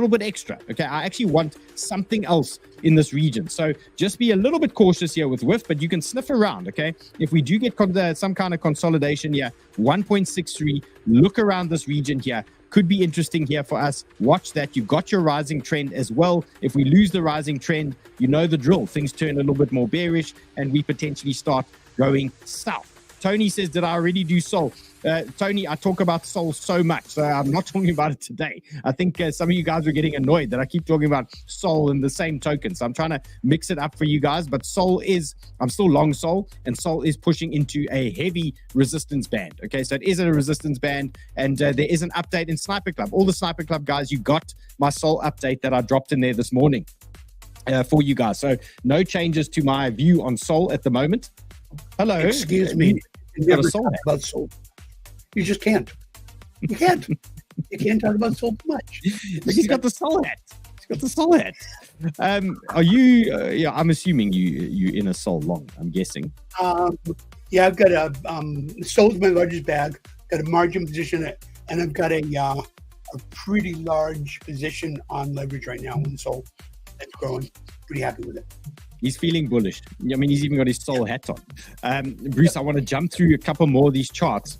bit extra, okay? I actually want something else in this region. So just be a little bit cautious here with WIF, but you can sniff around, okay? If we do get some kind of consolidation here, 1.63, look around this region here. Could be interesting here for us. Watch that. You've got your rising trend as well. If we lose the rising trend, you know the drill. Things turn a little bit more bearish, and we potentially start going south. Tony says, did I already do Sol? Tony, I talk about Sol so much, so I'm not talking about it today. I think some of you guys are getting annoyed that I keep talking about Sol in the same token. So I'm trying to mix it up for you guys. But I'm still long Sol, and Sol is pushing into a heavy resistance band. Okay, so it is a resistance band, and there is an update in Sniper Club. All the Sniper Club guys, you got my Sol update that I dropped in there this morning for you guys. So no changes to my view on Sol at the moment. Hello. Excuse me. You never talk about Sol. You just can't. You can't. You can't talk about Sol too much. He's got the Sol hat. He's got the Sol hat. Are you? Yeah, I'm assuming you in a Sol long. I'm guessing. Yeah, I've got a Sol's my largest bag. Got a margin position, and I've got a pretty large position on leverage right now in Sol. That's growing. Pretty happy with it. He's feeling bullish. I mean, he's even got his Sol hat on. Bruce, I want to jump through a couple more of these charts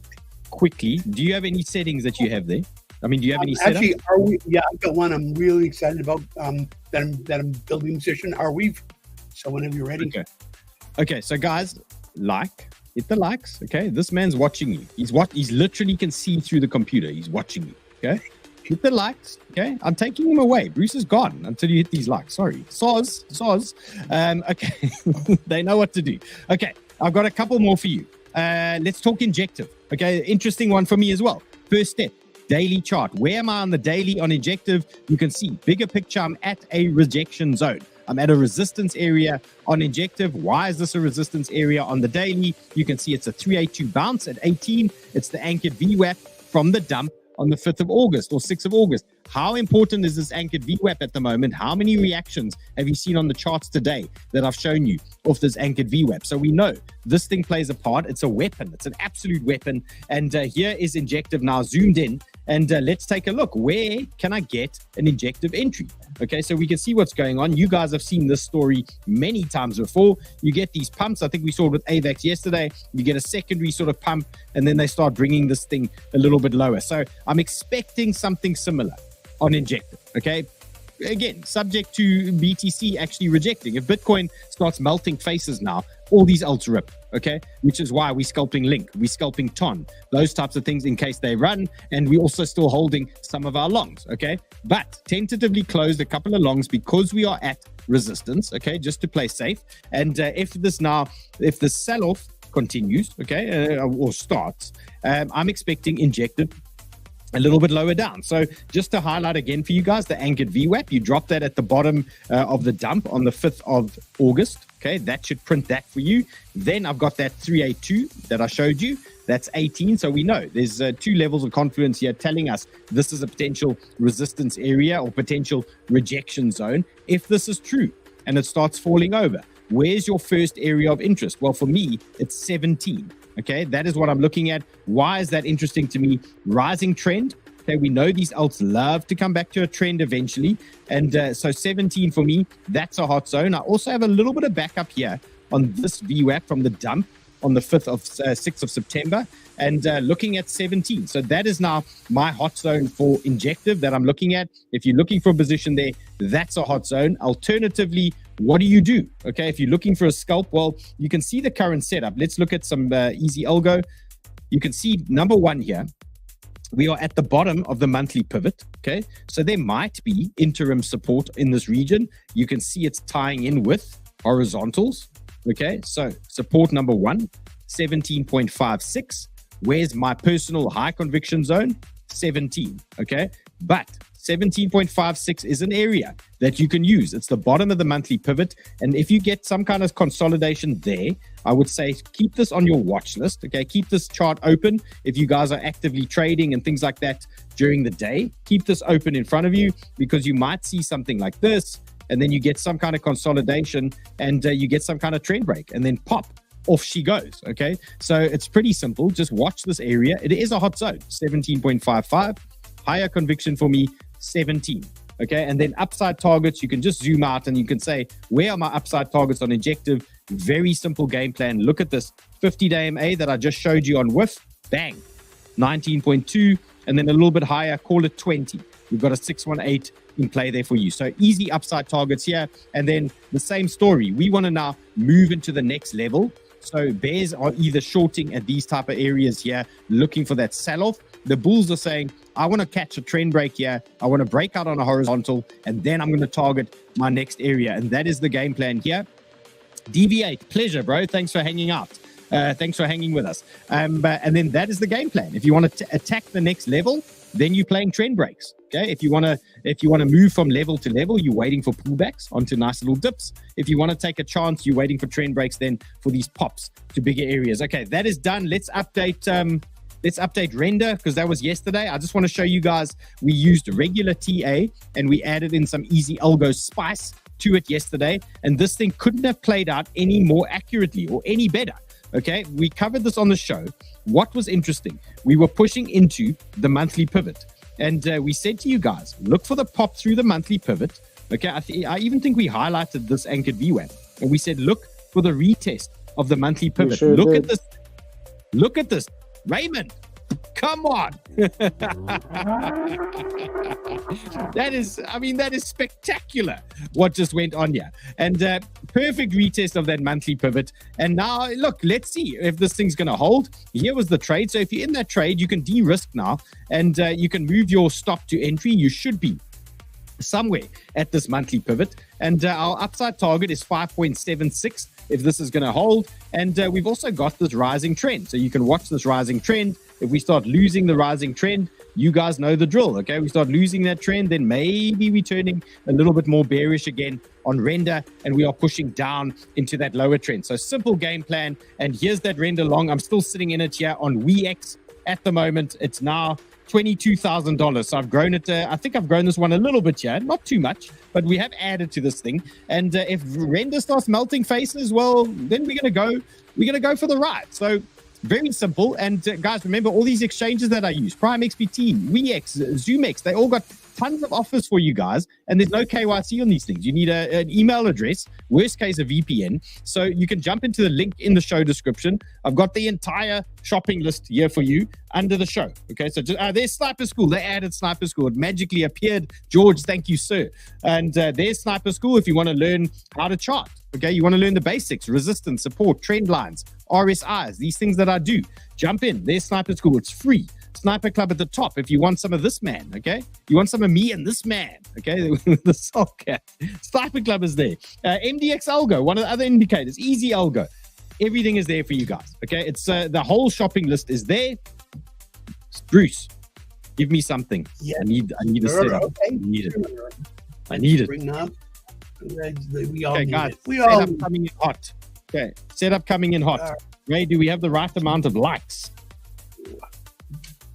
quickly. Do you have any settings that you have there? I mean, do you have any settings? Actually, yeah, I've got one I'm really excited about that I'm building position. 𝗪𝗏. So whenever you're ready. Okay. So guys, hit the likes. Okay. This man's watching you. He's literally can see through the computer. He's watching you. Okay. Hit the likes, okay? I'm taking him away. Bruce is gone until you hit these likes. Sorry. Soz. Okay. They know what to do. Okay. I've got a couple more for you. Let's talk injective. Okay. Interesting one for me as well. First step. daily chart. Where am I on the daily on Injective? You can see bigger picture. I'm at a rejection zone. I'm at a resistance area on Injective. Why is this a resistance area on the daily? You can see it's a 382 bounce at 18. It's the anchored VWAP from the dump on the 5th of August or 6th of August. How important is this anchored VWAP at the moment? How many reactions have you seen on the charts today that I've shown you off this anchored VWAP? So we know this thing plays a part. It's a weapon. It's an absolute weapon. And here is Injective now zoomed in. And let's take a look. Where can I get an Injective entry? Okay, so we can see what's going on. You guys have seen this story many times before. You get these pumps. I think we saw it with AVAX yesterday. You get a secondary sort of pump, and then they start bringing this thing a little bit lower. So I'm expecting something similar on Injective. Okay, again, subject to BTC actually rejecting. If Bitcoin starts melting faces now, all these alts rip, okay? Which is why we're scalping Link, we're scalping Ton, those types of things in case they run, and we're also still holding some of our longs, okay? But tentatively closed a couple of longs because we are at resistance, okay? Just to play safe. And if the sell-off continues, okay, or starts, I'm expecting Injective a little bit lower down. So just to highlight again for you guys, the anchored VWAP, you drop that at the bottom of the dump on the 5th of August. Okay, that should print that for you. Then I've got that 382 that I showed you. That's 18. So we know there's two levels of confluence here telling us this is a potential resistance area or potential rejection zone. If this is true and it starts falling over, where's your first area of interest? Well, for me, it's 17. Okay, that is what I'm looking at. Why is that interesting to me? Rising trend. Okay, we know these alts love to come back to a trend eventually. And so 17 for me, that's a hot zone. I also have a little bit of backup here on this VWAP from the dump on the 6th of September and looking at 17. So that is now my hot zone for Injective that I'm looking at. If you're looking for a position there, that's a hot zone. Alternatively, what do you do? Okay, if you're looking for a scalp, well, you can see the current setup. Let's look at some easy algo. You can see number one here, we are at the bottom of the monthly pivot. Okay, so there might be interim support in this region. You can see it's tying in with horizontals. Okay, so support number one, 17.56. Where's my personal high conviction zone? 17. Okay, but 17.56 is an area that you can use. It's the bottom of the monthly pivot. And if you get some kind of consolidation there, I would say keep this on your watch list. Okay, keep this chart open. If you guys are actively trading and things like that during the day, keep this open in front of you because you might see something like this. And then you get some kind of consolidation and you get some kind of trend break and then pop, off she goes. Okay, so it's pretty simple. Just watch this area. It is a hot zone, 17.55. Higher conviction for me, 17. Okay, and then upside targets, you can just zoom out and you can say, where are my upside targets on Injective? Very simple game plan. Look at this 50-day MA that I just showed you on WIF. Bang, 19.2. And then a little bit higher, call it 20. We've got a 618 in play there for you. So easy upside targets here. And then the same story. We want to now move into the next level. So bears are either shorting at these type of areas here, looking for that sell-off. The bulls are saying, I want to catch a trend break here. I want to break out on a horizontal, and then I'm going to target my next area. And that is the game plan here. Deviate, pleasure, bro. Thanks for hanging out. Thanks for hanging with us. And then that is the game plan. If you want to attack the next level, then you're playing trend breaks. Okay. If you want to move from level to level, you're waiting for pullbacks onto nice little dips. If you want to take a chance, you're waiting for trend breaks then for these pops to bigger areas. Okay, that is done. Let's update render because that was yesterday. I just want to show you guys we used regular TA and we added in some easy algo spice to it yesterday. And this thing couldn't have played out any more accurately or any better. Okay, we covered this on the show. What was interesting, we were pushing into the monthly pivot. And we said to you guys, look for the pop through the monthly pivot. Okay, I even think we highlighted this anchored VWAP. And we said, look for the retest of the monthly pivot. Sure look did. at this. Look at this. Raymond, come on. That is spectacular what just went on here. And perfect retest of that monthly pivot. And now, look, let's see if this thing's going to hold. Here was the trade. So if you're in that trade, you can de-risk now and you can move your stop to entry. You should be somewhere at this monthly pivot, and our upside target is 5.76 if this is going to hold. And we've also got this rising trend, so you can watch this rising trend. If we start losing the rising trend, you guys know the drill. Okay, we start losing that trend, then maybe we're turning a little bit more bearish again on render, and we are pushing down into that lower trend. So simple game plan. And here's that render long. I'm still sitting in it here on WEX at the moment. It's now $22,000. So I've grown it. I think I've grown this one a little bit here, not too much, but we have added to this thing. And if render starts melting faces, well, then we're going to go for the ride. So very simple. And guys, remember all these exchanges that I use, Prime XBT, WEX, ZoomX, they all got tons of offers for you guys, and there's no KYC on these things. You need an email address, worst case a VPN. So you can jump into the link in the show description. I've got the entire shopping list here for you under the show. Okay, so just, there's Sniper School. They added Sniper School. It magically appeared. George, thank you, sir. And there's Sniper School if you want to learn how to chart. Okay, you want to learn the basics, resistance, support, trend lines, RSIs, these things that I do. Jump in. There's Sniper School. It's free. Sniper Club at the top if you want some of this man, okay? You want some of me and this man, okay? The soccer. Sniper Club is there. MDX Algo, one of the other indicators. Easy Algo. Everything is there for you guys, okay? It's the whole shopping list is there. Bruce, give me something. Yeah. I need a setup. Okay. I need it. Bring up. We all okay, need guys, it. We all setup coming in hot. Okay, setup coming in hot. Ray, do we have the right amount of likes?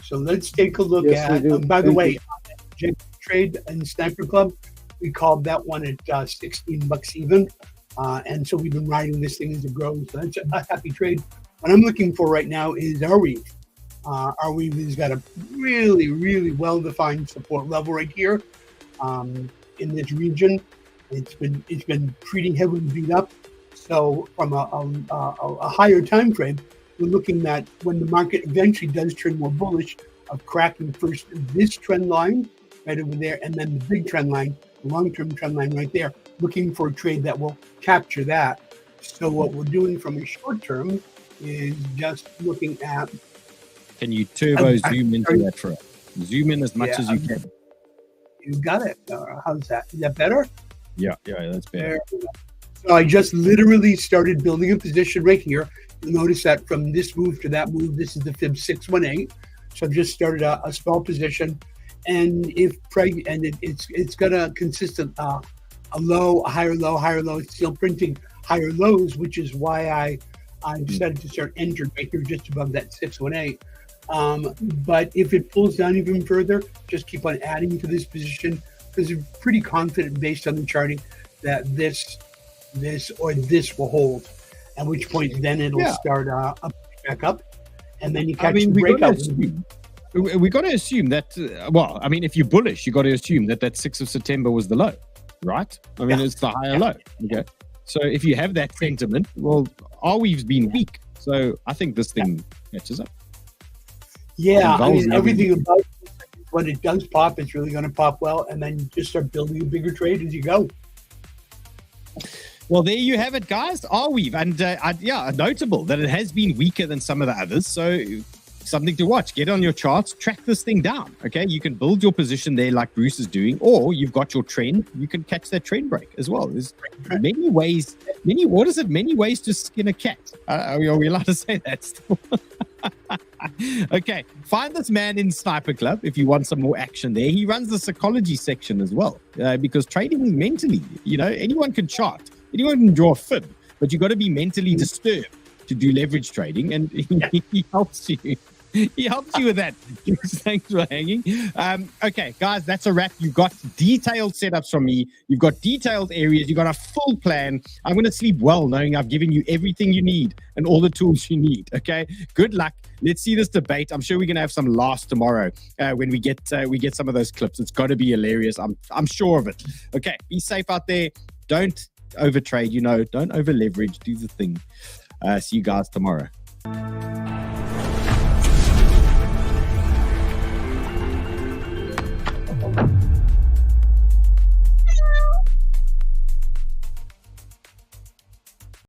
So let's take a look at, by the way, trade and Sniper Club, we called that one at $16 even. And so we've been riding this thing as it grows. So that's a happy trade. What I'm looking for right now is 𝗪𝗓𝗡. 𝗪𝗓𝗡 has got a really, really well-defined support level right here in this region. It's been pretty heavily beat up. So from a higher time frame, we're looking at when the market eventually does turn more bullish, of cracking first this trend line right over there, and then the big trend line, the long-term trend line right there, looking for a trade that will capture that. So what we're doing from a short term is just looking at... Can you turbo zoom into that for us? Zoom in as much as you can. You got it. How's that? Is that better? Yeah, that's better. So I just literally started building a position right here. You'll notice that from this move to that move, this is the fib 618. So I've just started a small position, and it's got a consistent a low, a higher low, higher low. It's still printing higher lows, which is why I decided to start entering right here just above that 618. But if it pulls down even further, just keep on adding to this position, because you're pretty confident based on the charting that this will hold. At which point, then it'll start up back up, and then you catch the breakout. We got to assume that. Well, I mean, if you're bullish, you got to assume that 6th of September was the low, right? I mean, it's the higher low. Okay, so if you have that sentiment, well, 𝗪𝗓𝗡's been weak, so I think this thing catches up. Yeah, I mean, everything about it, when it does pop, it's really going to pop well, and then you just start building a bigger trade as you go. Well, there you have it, guys. 𝗪𝗓𝗡, and notable that it has been weaker than some of the others. So something to watch. Get on your charts, track this thing down. Okay, you can build your position there like Bruce is doing, or you've got your trend. You can catch that trend break as well. There's many ways. Many ways to skin a cat. Are we allowed to say that still? Okay, find this man in Sniper Club if you want some more action there. He runs the psychology section as well, because trading mentally, anyone can chart. Anyone can draw a fib, but you got to be mentally disturbed to do leverage trading, and he helps you. He helps you with that. Thanks for hanging. Okay, guys, that's a wrap. You've got detailed setups from me. You've got detailed areas. You've got a full plan. I'm going to sleep well knowing I've given you everything you need and all the tools you need. Okay, good luck. Let's see this debate. I'm sure we're going to have some laughs tomorrow when we get some of those clips. It's got to be hilarious. I'm sure of it. Okay, be safe out there. Don't overtrade. Don't over leverage. Do the thing. See you guys tomorrow.